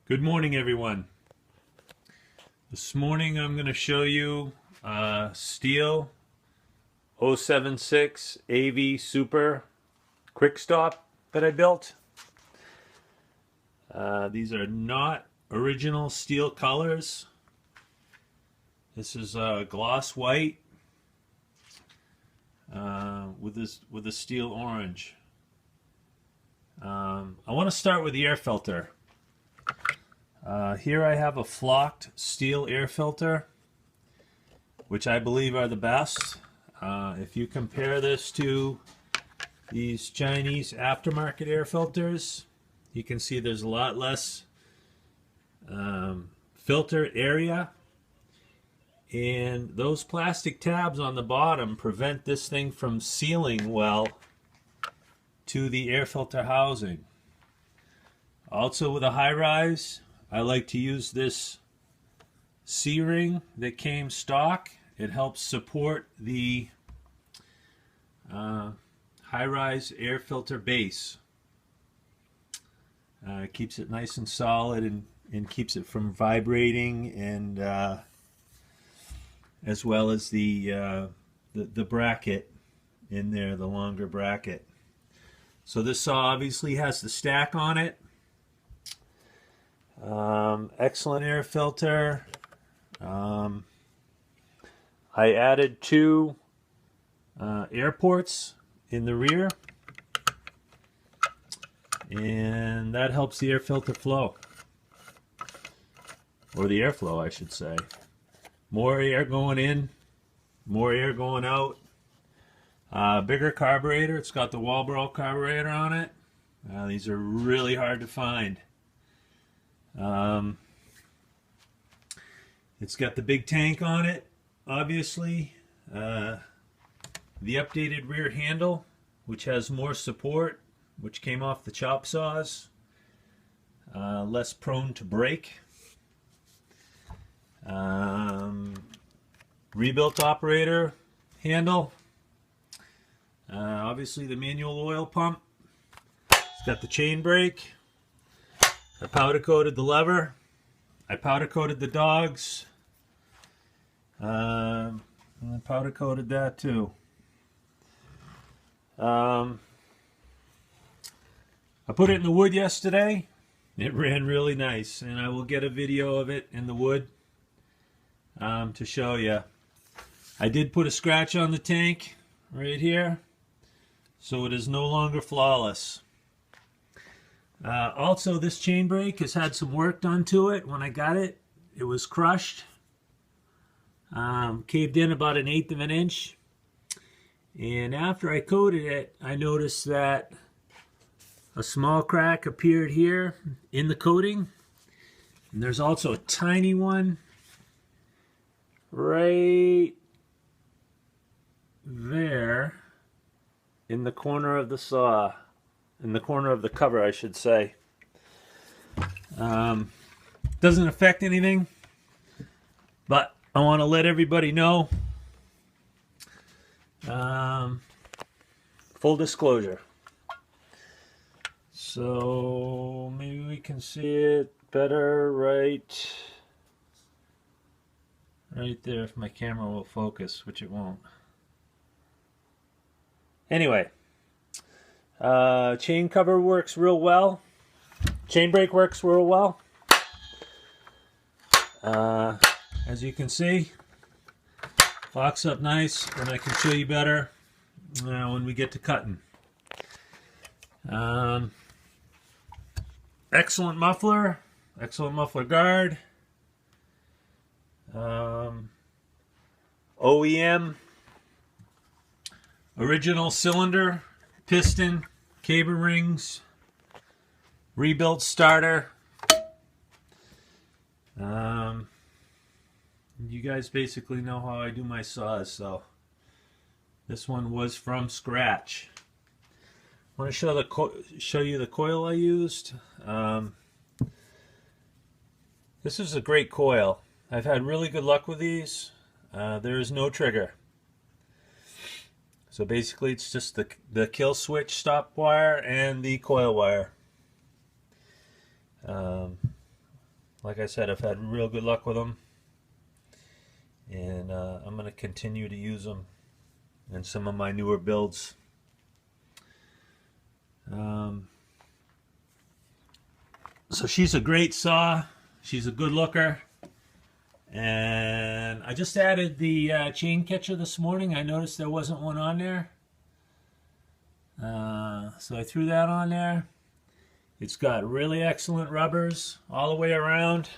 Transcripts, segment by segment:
Good morning, everyone. This morning I'm going to show you Stihl 076 AV Super Quick Stop that I built. These are not original Stihl colors. This is gloss white with a Stihl orange. I want to start with the air filter. Here I have a flocked Stihl air filter, which I believe are the best. If you compare this to these Chinese aftermarket air filters, you can see there's a lot less filter area, and those plastic tabs on the bottom prevent this thing from sealing well to the air filter housing. Also, with a high rise, I like to use this C-ring that came stock. It helps support the high-rise air filter base. It keeps it nice and solid and keeps it from vibrating, and as well as the bracket in there, the longer bracket. So this saw obviously has the stack on it. Excellent air filter. I added two air ports in the rear, and that helps the air filter flow, or the airflow I should say. More air going in, more air going out. Bigger carburetor. It's got the Walbro carburetor on it. These are really hard to find. It's got the big tank on it, obviously. The updated rear handle, which has more support, which came off the chop saws. Less prone to break. Rebuilt operator handle. Obviously the manual oil pump. It's got the chain brake. I powder coated the lever. I powder coated the dogs. And I powder coated that too. I put it in the wood yesterday. It ran really nice, and I will get a video of it in the wood to show you. I did put a scratch on the tank right here, so it is no longer flawless. Also, this chain brake has had some work done to it. When I got it, it was crushed, caved in about 1/8 of an inch. And after I coated it, I noticed that a small crack appeared here in the coating. And there's also a tiny one right there in the corner of the saw. In the corner of the cover, I should say. Doesn't affect anything, but I want to let everybody know. Full disclosure. So maybe we can see it better right there if my camera will focus, which it won't. Anyway. Chain cover works real well. Chain brake works real well. As you can see, locks up nice, and I can show you better when we get to cutting. Excellent muffler guard. OEM original cylinder, piston, cable rings, rebuilt starter. You guys basically know how I do my saws, so this one was from scratch. I want to show you the coil I used. This is a great coil. I've had really good luck with these. There is no trigger. So basically it's just the kill switch stop wire and the coil wire. Like I said, I've had real good luck with them, and I'm going to continue to use them in some of my newer builds. So she's a great saw. She's a good looker. And I just added the chain catcher this morning. I noticed there wasn't one on there. So I threw that on there. It's got really excellent rubbers all the way around.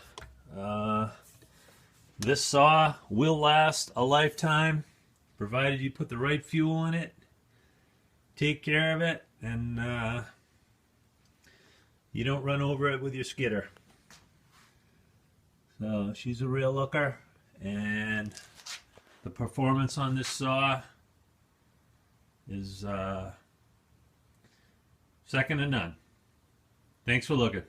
This saw will last a lifetime, provided you put the right fuel in it, take care of it, and you don't run over it with your skidder. So she's a real looker, and the performance on this saw is second to none. Thanks for looking.